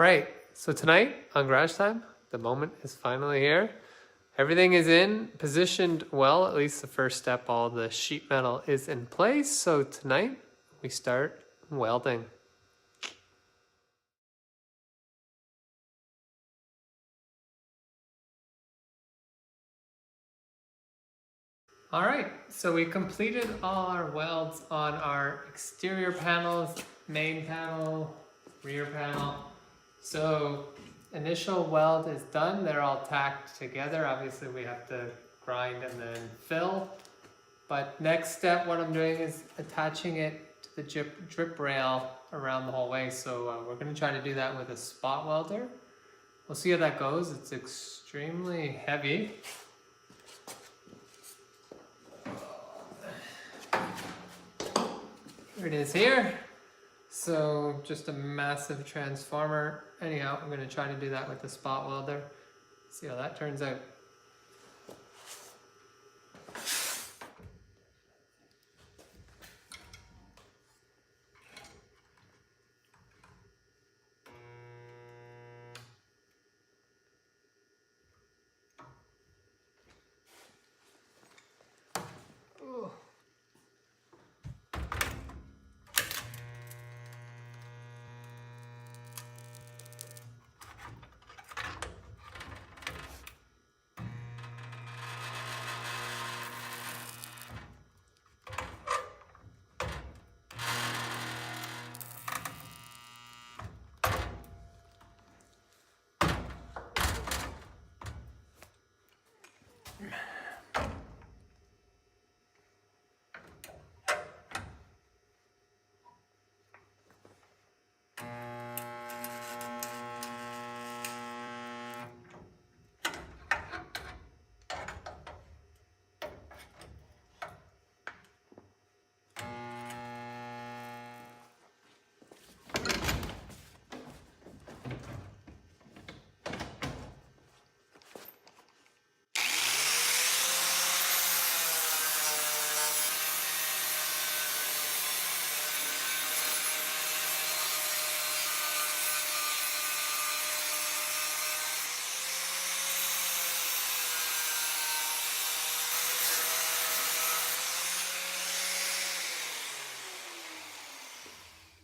right, so tonight on Garage Time, the moment is finally here. Everything is in, positioned well, at least the first step, all the sheet metal is in place. So tonight we start welding. All right, so we completed all our welds on our exterior panels, main panel, rear panel. So initial weld is done. They're all tacked together. Obviously we have to grind and then fill. But next step, what I'm doing is attaching it to the drip rail around the whole way. So we're gonna try to do that with a spot welder. We'll see how that goes. It's extremely heavy. Here it is here. So just a massive transformer. Anyhow, I'm gonna try to do that with the spot welder. See how that turns out.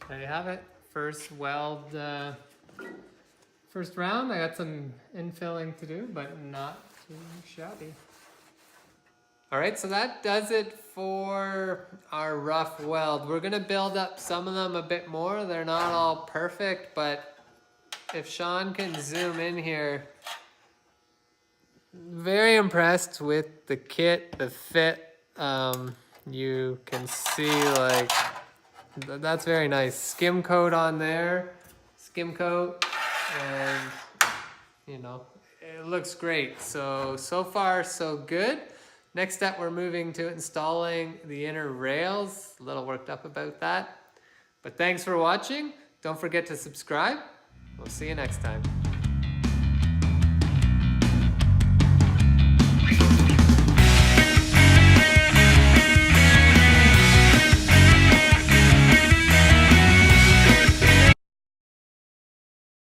There you have it. First weld, first round. I got some infilling to do, but not too shabby. All right, so that does it for our rough weld. We're gonna build up some of them a bit more. They're not all perfect, but if Sean can zoom in here, very impressed with the kit, the fit. You can see like, that's very nice. Skim coat on there, skim coat, and you know, it looks great. So far so good. Next step, we're moving to installing the inner rails. A little worked up about that. But thanks for watching. Don't forget to subscribe. We'll see you next time.